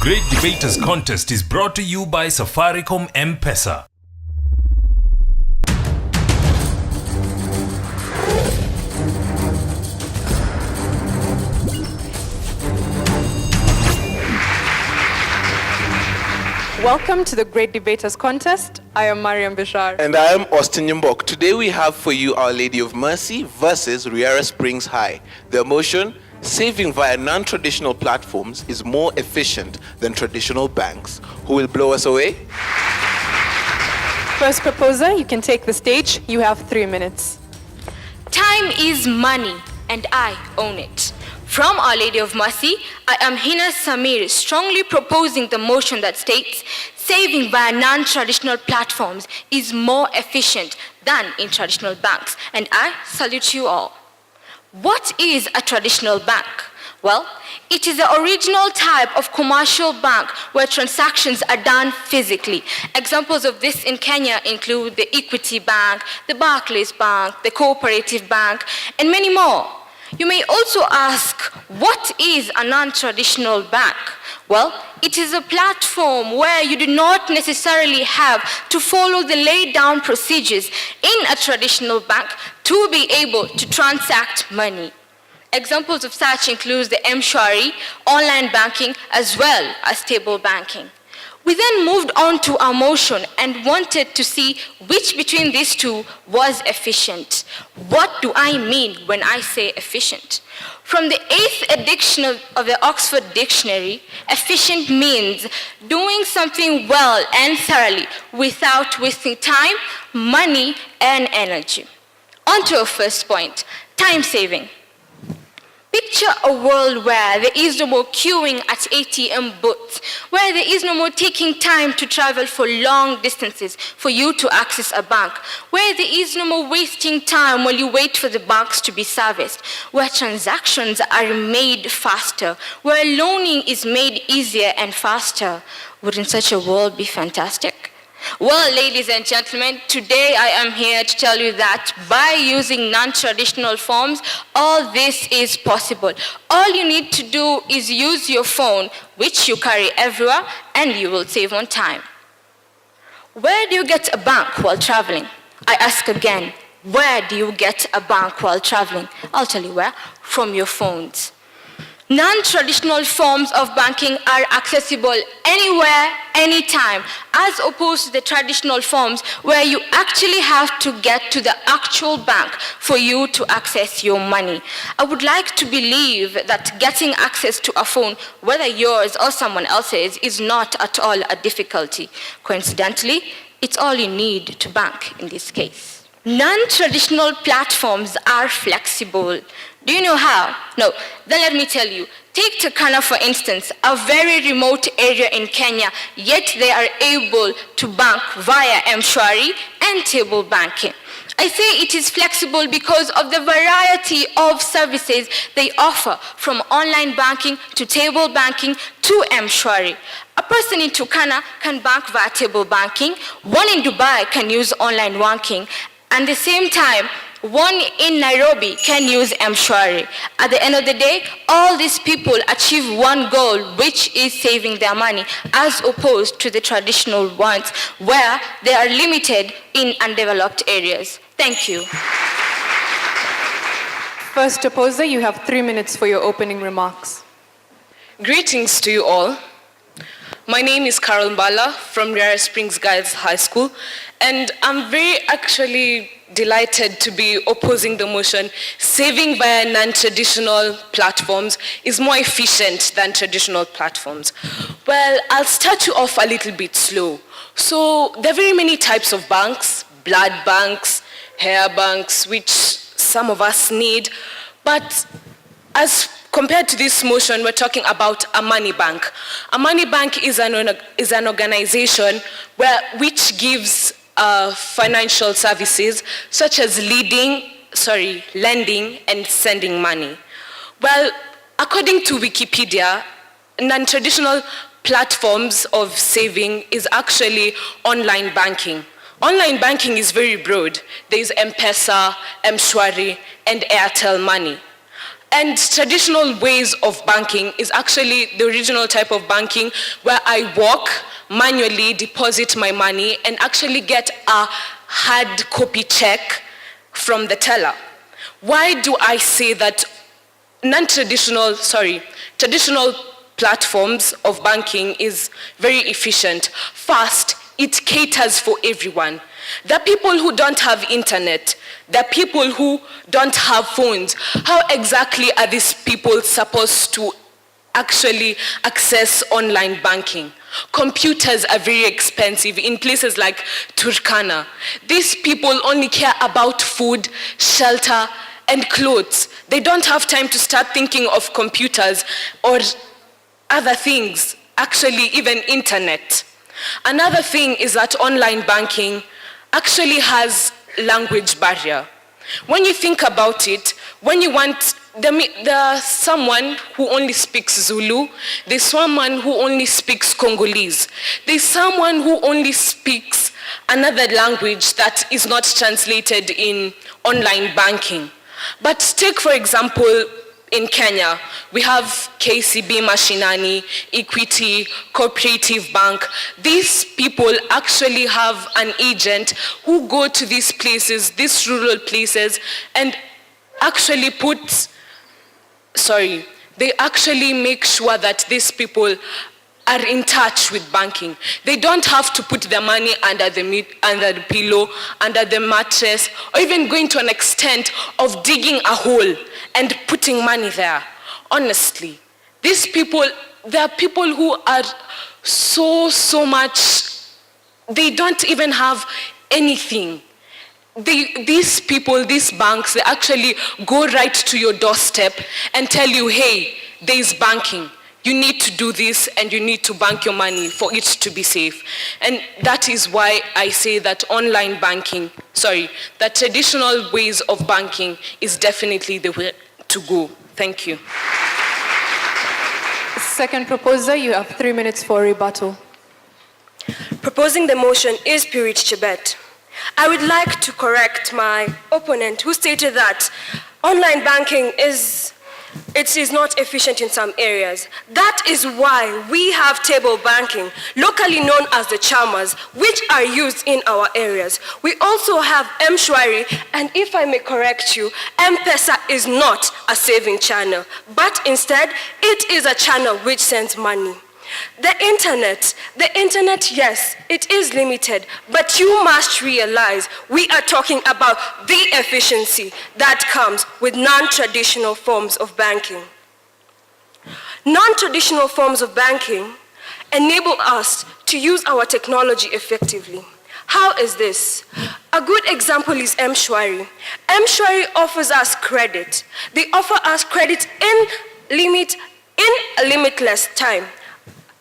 Great Debaters Contest is brought to you by Safaricom M-pesa. Welcome to the Great Debaters Contest. I am Mariam Bishar. And I am Austin Yumbok. Today we have for you Our Lady of Mercy versus Riara Springs High. The motion, saving via non-traditional platforms is more efficient than traditional banks. Who will blow us away? First proposer, you can take the stage. You have 3 minutes. Time is money, and I own it. From Our Lady of Mercy, I am Hina Samir, strongly proposing the motion that states, saving via non-traditional platforms is more efficient than in traditional banks, and I salute you all. What is a traditional bank? Well, it is the original type of commercial bank where transactions are done physically. Examples of this in Kenya include the Equity Bank, the Barclays Bank, the Cooperative Bank, and many more. You may also ask, what is a non-traditional bank? Well, it is a platform where you do not necessarily have to follow the laid down procedures in a traditional bank to be able to transact money. Examples of such include the M-Shwari, online banking, as well as table banking. We then moved on to our motion and wanted to see which between these two was efficient. What do I mean when I say efficient? From the 8th edition of the Oxford Dictionary, efficient means doing something well and thoroughly without wasting time, money, and energy. On to our first point, time saving. Picture a world where there is no more queuing at ATM booths, where there is no more taking time to travel for long distances for you to access a bank, where there is no more wasting time while you wait for the banks to be serviced, where transactions are made faster, where loaning is made easier and faster. Wouldn't such a world be fantastic? Well, ladies and gentlemen, today I am here to tell you that by using non-traditional forms, all this is possible. All you need to do is use your phone, which you carry everywhere, and you will save on time. Where do you get a bank while traveling? I ask again, where do you get a bank while traveling? I'll tell you where, from your phones. Non-traditional forms of banking are accessible anywhere, anytime, as opposed to the traditional forms where you actually have to get to the actual bank for you to access your money. I would like to believe that getting access to a phone, whether yours or someone else's, is not at all a difficulty. Coincidentally, it's all you need to bank in this case. Non-traditional platforms are flexible. Do you know how? No, then let me tell you. Take Turkana, for instance, a very remote area in Kenya, yet they are able to bank via M-Shwari and table banking. I say it is flexible because of the variety of services they offer, from online banking to table banking to M-Shwari. A person in Turkana can bank via table banking, one in Dubai can use online banking, and at the same time, one in Nairobi can use M-Shwari. At the end of the day, all these people achieve one goal, which is saving their money, as opposed to the traditional ones, where they are limited in undeveloped areas. Thank you. First proposer, you have 3 minutes for your opening remarks. Greetings to you all. My name is Carol Mbala from Riara Springs Girls High School, and I'm very actually delighted to be opposing the motion, saving via non-traditional platforms is more efficient than traditional platforms. Well, I'll start you off a little bit slow. So there are very many types of banks, blood banks, hair banks, which some of us need, but as compared to this motion, we're talking about a money bank. A money bank is an organization which gives financial services such as lending and sending money. Well, according to Wikipedia, non-traditional platforms of saving is actually online banking. Online banking is very broad. There is M-pesa, M-Shwari, and Airtel Money. And traditional ways of banking is actually the original type of banking where I walk, manually deposit my money, and actually get a hard copy check from the teller. Why do I say that traditional platforms of banking is very efficient? First, it caters for everyone. The people who don't have internet, the people who don't have phones, how exactly are these people supposed to actually access online banking? Computers are very expensive in places like Turkana. These people only care about food, shelter, and clothes. They don't have time to start thinking of computers or other things, actually even internet. Another thing is that online banking actually has language barrier. When you think about it, when you want, there's someone who only speaks Zulu, there's someone who only speaks Congolese, there's someone who only speaks another language that is not translated in online banking. But take, for example, in Kenya, we have KCB Mashinani, Equity, Cooperative Bank. These people actually have an agent who go to these places, these rural places, and actually they actually make sure that these people are in touch with banking. They don't have to put their money under the pillow, under the mattress, or even going to an extent of digging a hole and putting money there. Honestly, these people, there are people who are so much, they don't even have anything. These people, these banks, they actually go right to your doorstep and tell you, hey, there's banking. You need to do this and you need to bank your money for it to be safe. And that is why I say that that traditional ways of banking is definitely the way to go. Thank you. Second proposer, you have 3 minutes for rebuttal. Proposing the motion is Spirit Chebet. I would like to correct my opponent who stated that online banking is not efficient in some areas. That is why we have table banking, locally known as the chamas, which are used in our areas. We also have M-Shwari, and if I may correct you, M-pesa is not a saving channel, but instead, it is a channel which sends money. The internet, yes, it is limited, but you must realize we are talking about the efficiency that comes with non-traditional forms of banking. Non-traditional forms of banking enable us to use our technology effectively. How is this? A good example is M-Shwari. M-Shwari offers us credit. They offer us credit in a limitless time.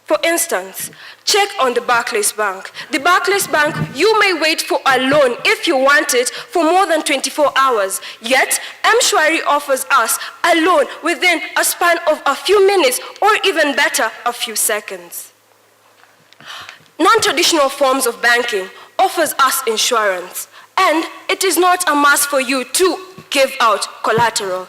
For instance, check on the Barclays Bank. The Barclays Bank, you may wait for a loan if you want it for more than 24 hours. Yet, M-Shwari offers us a loan within a span of a few minutes, or even better, a few seconds. Non-traditional forms of banking offers us insurance, and it is not a must for you to give out collateral.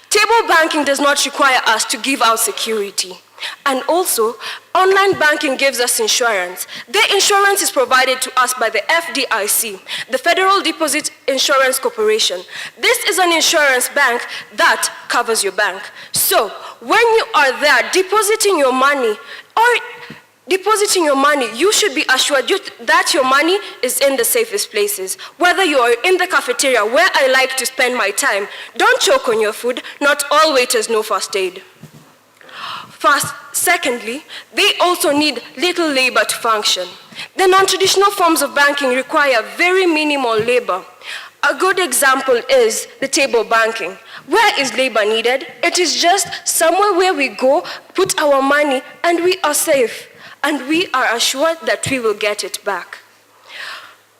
Table banking does not require us to give out security. And also, online banking gives us insurance. The insurance is provided to us by the FDIC, the Federal Deposit Insurance Corporation. This is an insurance bank that covers your bank. So, when you are there depositing your money, you should be assured that your money is in the safest places. Whether you are in the cafeteria, where I like to spend my time, don't choke on your food. Not all waiters know first aid. Secondly, they also need little labor to function. The non-traditional forms of banking require very minimal labor. A good example is the table banking. Where is labor needed? It is just somewhere where we go, put our money, and we are safe. And we are assured that we will get it back.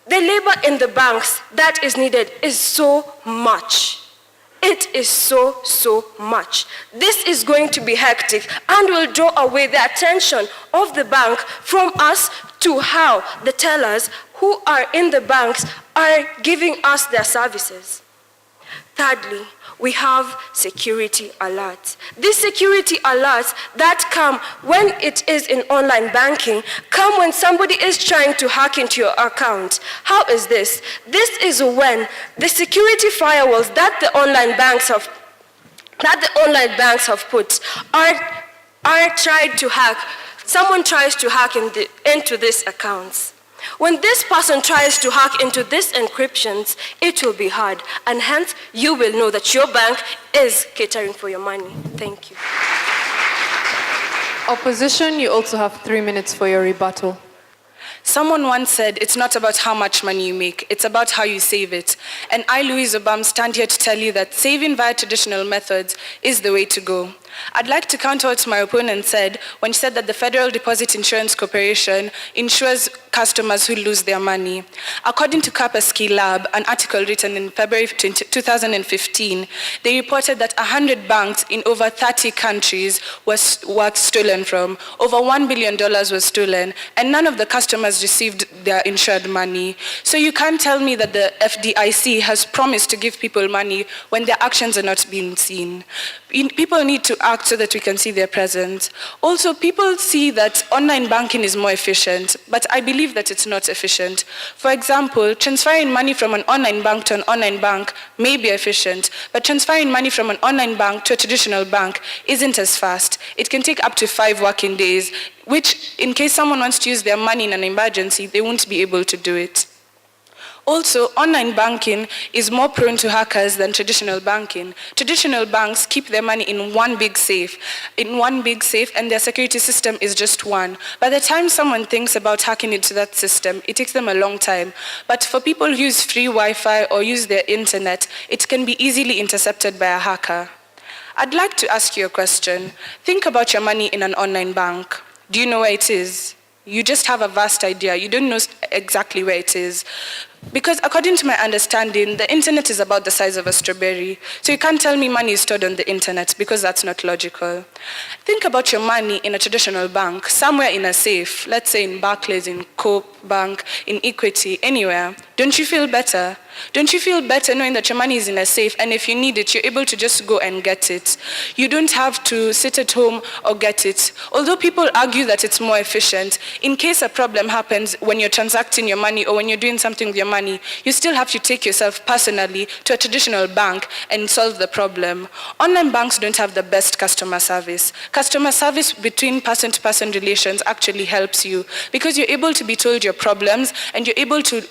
The labor in the banks that is needed is so much. It is so much. This is going to be hectic and will draw away the attention of the bank from us to how the tellers who are in the banks are giving us their services. Thirdly, we have security alerts. These security alerts that come when it is in online banking, come when somebody is trying to hack into your account. How is this? This is when the security firewalls that the online banks have put are tried to hack. Someone tries to hack into these accounts. When this person tries to hack into these encryptions, it will be hard, and hence you will know that your bank is catering for your money. Thank you. Opposition, you also have 3 minutes for your rebuttal. Someone once said, it's not about how much money you make, it's about how you save it. And I, Louise Obam, stand here to tell you that saving via traditional methods is the way to go. I'd like to counter what my opponent said when she said that the Federal Deposit Insurance Corporation insures customers who lose their money. According to Kaspersky Lab, an article written in February 2015, they reported that 100 banks in over 30 countries were stolen from. Over $1 billion was stolen, and none of the customers received their insured money. So you can't tell me that the FDIC has promised to give people money when their actions are not being seen. People need to act so that we can see their presence. Also, people see that online banking is more efficient, but I believe that it's not efficient. For example, transferring money from an online bank to an online bank may be efficient, but transferring money from an online bank to a traditional bank isn't as fast. It can take up to 5 working days, which, in case someone wants to use their money in an emergency, they won't be able to do it. Also, online banking is more prone to hackers than traditional banking. Traditional banks keep their money in one big safe, and their security system is just one. By the time someone thinks about hacking into that system, it takes them a long time. But for people who use free Wi-Fi or use their internet, it can be easily intercepted by a hacker. I'd like to ask you a question. Think about your money in an online bank. Do you know where it is? You just have a vast idea. You don't know exactly where it is. Because according to my understanding, the internet is about the size of a strawberry. So you can't tell me money is stored on the internet, because that's not logical. Think about your money in a traditional bank, somewhere in a safe, let's say in Barclays, in Coop Bank, in Equity, anywhere. Don't you feel better? Don't you feel better knowing that your money is in a safe, and if you need it, you're able to just go and get it? You don't have to sit at home or get it. Although people argue that it's more efficient, in case a problem happens when you're transacting your money or when you're doing something with your money, you still have to take yourself personally to a traditional bank and solve the problem. Online banks don't have the best customer service. Customer service between person-to-person relations actually helps you, because you're able to be told your problems and you're able to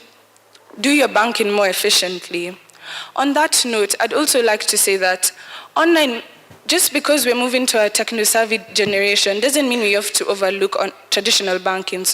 do your banking more efficiently. On that note, I'd also like to say that online, just because we're moving to a techno-savvy generation doesn't mean we have to overlook on traditional banking,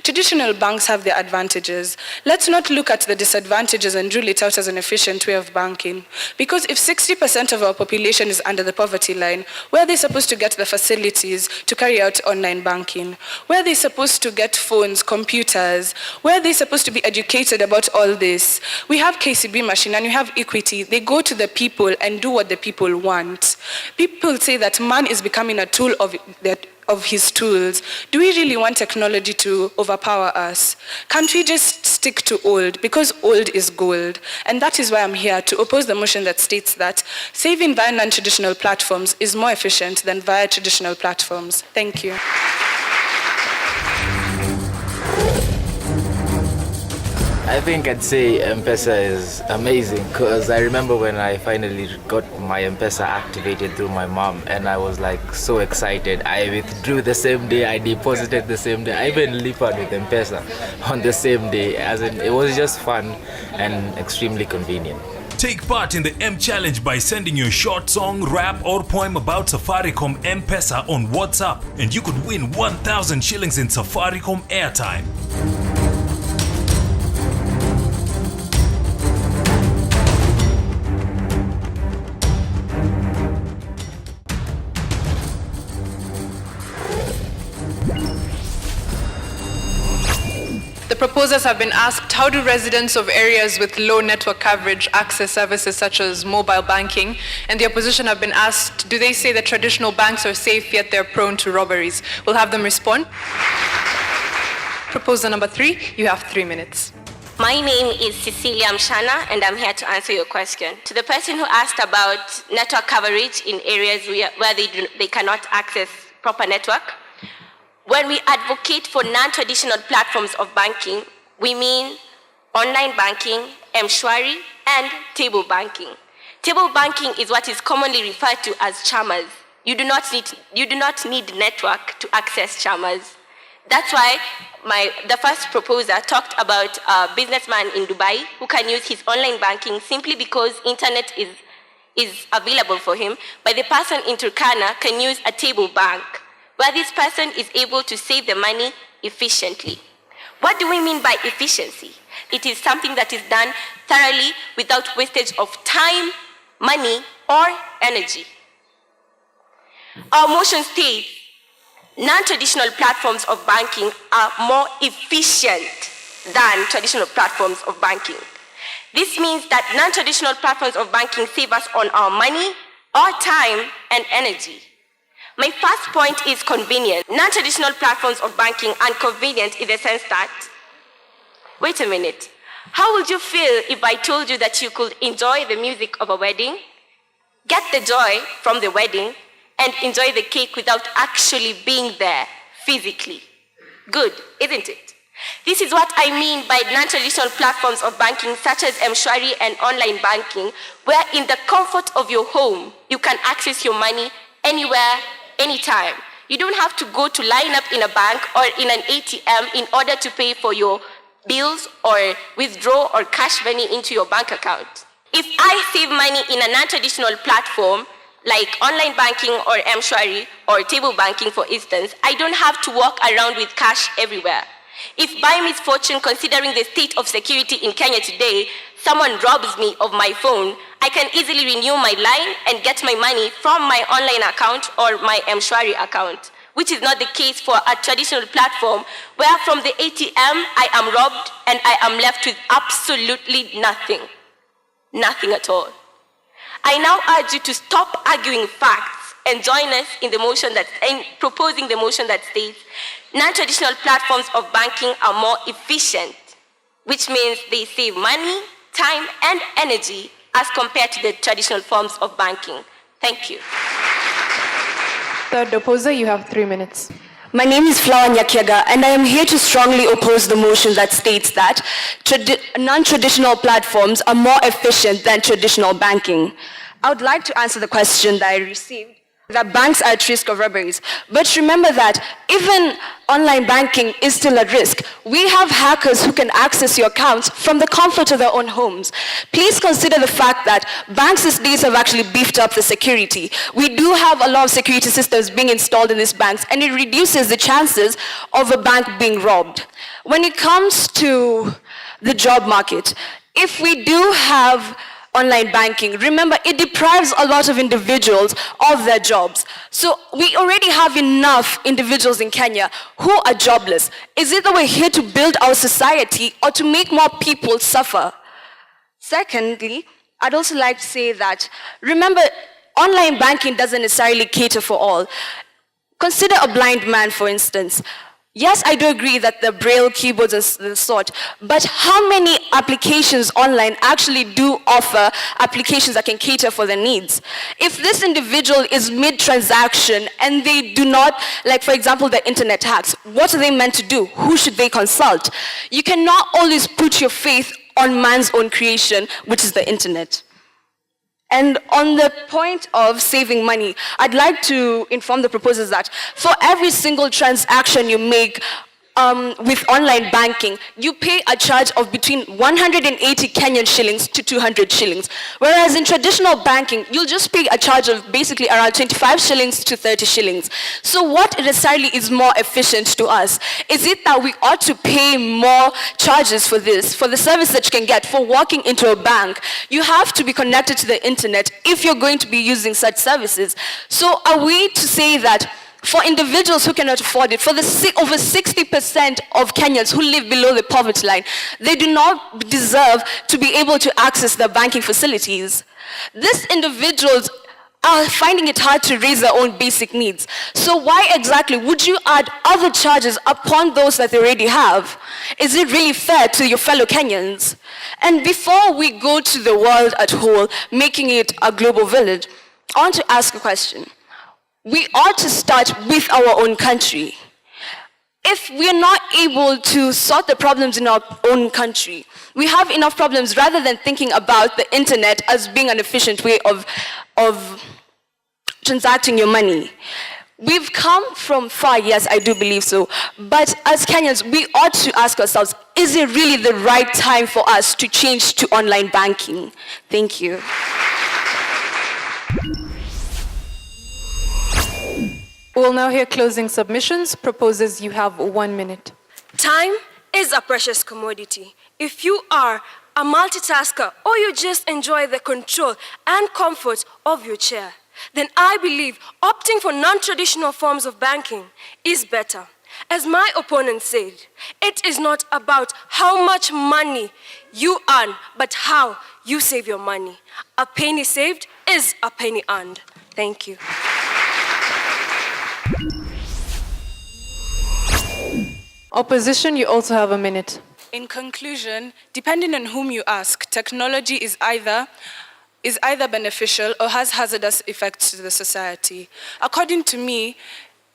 Traditional banks have their advantages. Let's not look at the disadvantages and rule it out as an efficient way of banking. Because if 60% of our population is under the poverty line, where are they supposed to get the facilities to carry out online banking? Where are they supposed to get phones, computers? Where are they supposed to be educated about all this? We have KCB machine and we have Equity. They go to the people and do what the people want. People say that man is becoming a tool of his tools. Do we really want technology to overpower us? Can't we just stick to old? Because old is gold. And that is why I'm here to oppose the motion that states that saving via non-traditional platforms is more efficient than via traditional platforms. Thank you. I think I'd say M-pesa is amazing, because I remember when I finally got my M-pesa activated through my mom, and I was like so excited. I withdrew the same day, I deposited the same day, I even lipaed with M-pesa on the same day. As in, it was just fun and extremely convenient. Take part in the M Challenge by sending your short song, rap or poem about Safaricom M-pesa on WhatsApp, and you could win 1,000 shillings in Safaricom airtime. The proposers have been asked, how do residents of areas with low network coverage access services such as mobile banking? And the opposition have been asked, do they say that traditional banks are safe yet they're prone to robberies? We'll have them respond. Proposer number 3, you have 3 minutes. My name is Cecilia Mshana, and I'm here to answer your question. To the person who asked about network coverage in areas where they cannot access proper network, when we advocate for non-traditional platforms of banking, we mean online banking, M-Shwari, and table banking. Table banking is what is commonly referred to as chamas. You do not need network to access chamas. That's why the first proposer talked about a businessman in Dubai who can use his online banking simply because internet is available for him, but the person in Turkana can use a table bank, where this person is able to save the money efficiently. What do we mean by efficiency? It is something that is done thoroughly without wastage of time, money, or energy. Our motion states non-traditional platforms of banking are more efficient than traditional platforms of banking. This means that non-traditional platforms of banking save us on our money, our time, and energy. My first point is convenience. Non-traditional platforms of banking are convenient in the sense that, wait a minute, how would you feel if I told you that you could enjoy the music of a wedding, get the joy from the wedding, and enjoy the cake without actually being there physically? Good, isn't it? This is what I mean by non-traditional platforms of banking such as M-Shwari and online banking, where in the comfort of your home, you can access your money anywhere, anytime. You don't have to go to line up in a bank or in an ATM in order to pay for your bills or withdraw or cash money into your bank account. If I save money in a non-traditional platform, like online banking or M-Shwari or table banking, for instance, I don't have to walk around with cash everywhere. If by misfortune, considering the state of security in Kenya today, someone robs me of my phone, I can easily renew my line and get my money from my online account or my M-Shwari account, which is not the case for a traditional platform where from the ATM I am robbed and I am left with absolutely nothing. Nothing at all. I now urge you to stop arguing facts and join us in proposing the motion that states non-traditional platforms of banking are more efficient, which means they save money, time, and energy as compared to the traditional forms of banking. Thank you. Third opposer, you have 3 minutes. My name is Flower Nyakiaga, and I am here to strongly oppose the motion that states that non-traditional platforms are more efficient than traditional banking. I would like to answer the question that I received, that banks are at risk of robberies. But remember that even online banking is still at risk. We have hackers who can access your accounts from the comfort of their own homes. Please consider the fact that banks these days have actually beefed up the security. We do have a lot of security systems being installed in these banks, and it reduces the chances of a bank being robbed. When it comes to the job market, if we do have online banking, remember, it deprives a lot of individuals of their jobs. So we already have enough individuals in Kenya who are jobless. Is it that we're here to build our society or to make more people suffer? Secondly, I'd also like to say that, remember, online banking doesn't necessarily cater for all. Consider a blind man, for instance. Yes, I do agree that the braille keyboards and the sort, but how many applications online actually do offer applications that can cater for their needs? If this individual is mid-transaction and they do not, like for example, the internet hacks, what are they meant to do? Who should they consult? You cannot always put your faith on man's own creation, which is the internet. And on the point of saving money, I'd like to inform the proposers that for every single transaction you make with online banking, you pay a charge of between 180 Kenyan shillings to 200 shillings. Whereas in traditional banking, you'll just pay a charge of basically around 25 shillings to 30 shillings. So what necessarily is more efficient to us? Is it that we ought to pay more charges for this, for the service that you can get for walking into a bank? You have to be connected to the internet if you're going to be using such services. So are we to say that for individuals who cannot afford it, for the over 60% of Kenyans who live below the poverty line, they do not deserve to be able to access the banking facilities? These individuals are finding it hard to raise their own basic needs. So why exactly would you add other charges upon those that they already have? Is it really fair to your fellow Kenyans? And before we go to the world at whole, making it a global village, I want to ask a question. We ought to start with our own country. If we're not able to sort the problems in our own country, we have enough problems rather than thinking about the internet as being an efficient way of transacting your money. We've come from far, yes, I do believe so. But as Kenyans, we ought to ask ourselves, is it really the right time for us to change to online banking? Thank you. We'll now hear closing submissions. Proposers, you have 1 minute. Time is a precious commodity. If you are a multitasker or you just enjoy the control and comfort of your chair, then I believe opting for non-traditional forms of banking is better. As my opponent said, it is not about how much money you earn, but how you save your money. A penny saved is a penny earned. Thank you. Opposition, you also have 1 minute. In conclusion, depending on whom you ask, technology is either beneficial or has hazardous effects to the society. According to me,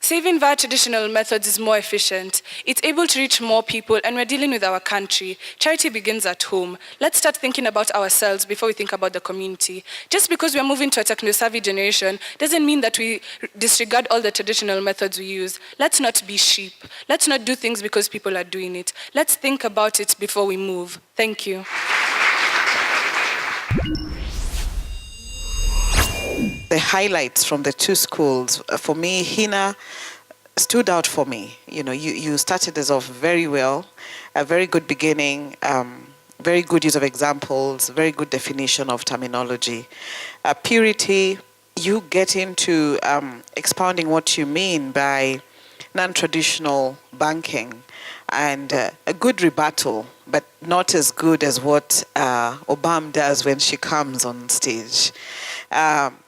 saving via traditional methods is more efficient. It's able to reach more people, and we're dealing with our country. Charity begins at home. Let's start thinking about ourselves before we think about the community. Just because we're moving to a techno-savvy generation doesn't mean that we disregard all the traditional methods we use. Let's not be sheep. Let's not do things because people are doing it. Let's think about it before we move. Thank you. The highlights from the two schools, for me, Hina stood out for me. You know, you started this off very well, a very good beginning, very good use of examples, very good definition of terminology. Purity, you get into expounding what you mean by non-traditional banking, and a good rebuttal, but not as good as what Obam does when she comes on stage.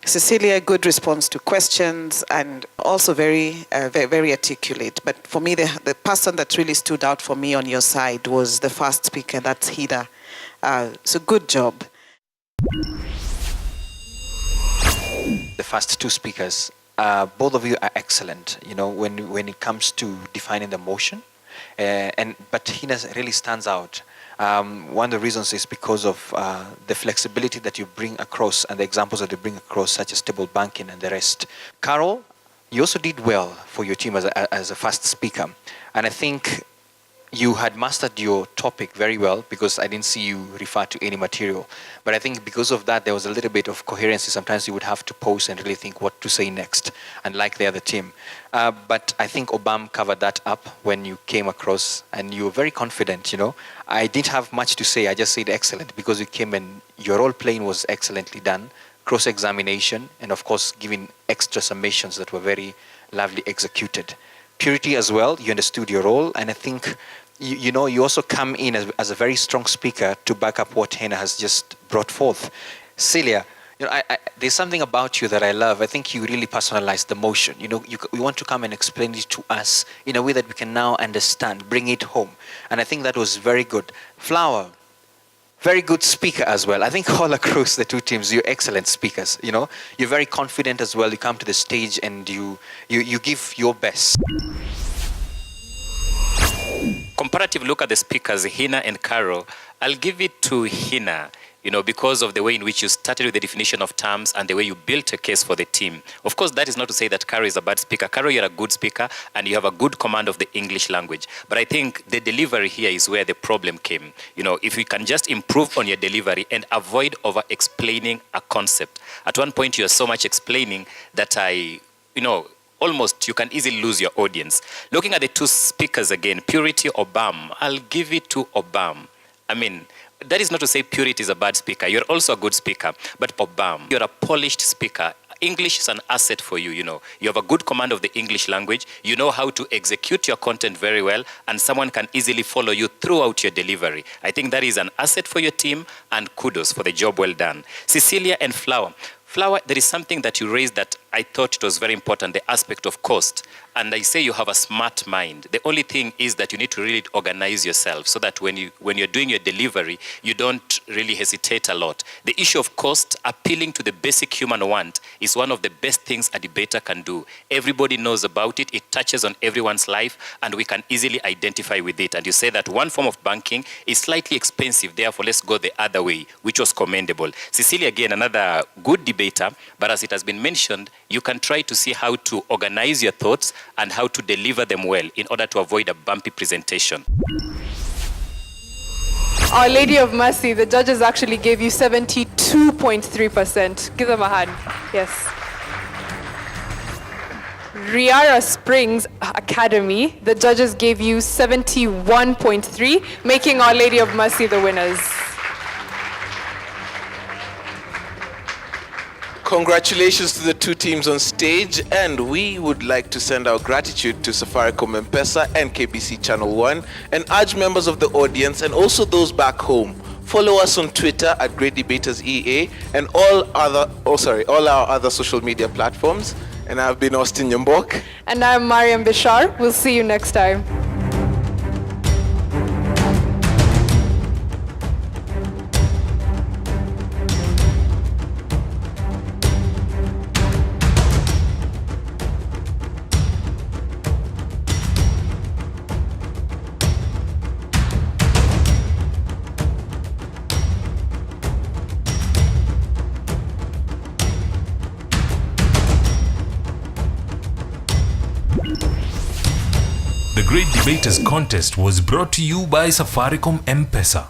Cecilia, good response to questions, and also very articulate. But for me, the person that really stood out for me on your side was the first speaker, that's Hida. So good job. The first two speakers, both of you are excellent, you know, when it comes to defining the motion. But Hina really stands out. One of the reasons is because of the flexibility that you bring across and the examples that you bring across, such as stable banking and the rest. Carol, you also did well for your team as a first speaker. And I think you had mastered your topic very well, because I didn't see you refer to any material. But I think because of that, there was a little bit of coherency. Sometimes you would have to pause and really think what to say next, unlike the other team. But I think Obam covered that up when you came across, and you were very confident, you know. I didn't have much to say. I just said excellent, because you came and your role playing was excellently done, cross-examination, and of course giving extra summations that were very lovely executed. Purity as well, you understood your role, and I think you know, you also come in as a very strong speaker to back up what Hina has just brought forth. Celia, you know, there's something about you that I love. I think you really personalize the motion. You know, you want to come and explain it to us in a way that we can now understand, bring it home. And I think that was very good. Flower, very good speaker as well. I think all across the two teams, you're excellent speakers. You know, you're very confident as well. You come to the stage and you give your best. Comparative look at the speakers, Hina and Carol, I'll give it to Hina, you know, because of the way in which you started with the definition of terms and the way you built a case for the team. Of course, that is not to say that Carol is a bad speaker. Carol, you're a good speaker and you have a good command of the English language. But I think the delivery here is where the problem came. You know, if you can just improve on your delivery and avoid over-explaining a concept. At one point, you're so much explaining that almost you can easily lose your audience. Looking at the two speakers again, Purity, Obam, I'll give it to Obam. I mean, that is not to say Purity is a bad speaker. You're also a good speaker. But Obam, you're a polished speaker. English is an asset for you, you know. You have a good command of the English language. You know how to execute your content very well, and someone can easily follow you throughout your delivery. I think that is an asset for your team, and kudos for the job well done. Cecilia and Flower. Flower, there is something that you raised that I thought it was very important, the aspect of cost. And I say you have a smart mind. The only thing is that you need to really organize yourself so that when you're doing your delivery, you don't really hesitate a lot. The issue of cost, appealing to the basic human want, is one of the best things a debater can do. Everybody knows about it. It touches on everyone's life, and we can easily identify with it. And you say that one form of banking is slightly expensive, therefore let's go the other way, which was commendable. Cecilia, again, another good debater, but as it has been mentioned, you can try to see how to organize your thoughts and how to deliver them well in order to avoid a bumpy presentation. Our Lady of Mercy, the judges actually gave you 72.3%. Give them a hand. Yes. Riara Springs Academy, the judges gave you 71.3, making Our Lady of Mercy the winners. Congratulations to the two teams on stage, and we would like to send our gratitude to Safaricom M-pesa and KBC Channel 1 and urge members of the audience and also those back home, follow us on Twitter at Great Debaters EA and all our other social media platforms. And I've been Austin Nyambok. And I'm Mariam Bishar. We'll see you next time. The Great Debaters Contest was brought to you by Safaricom M-pesa.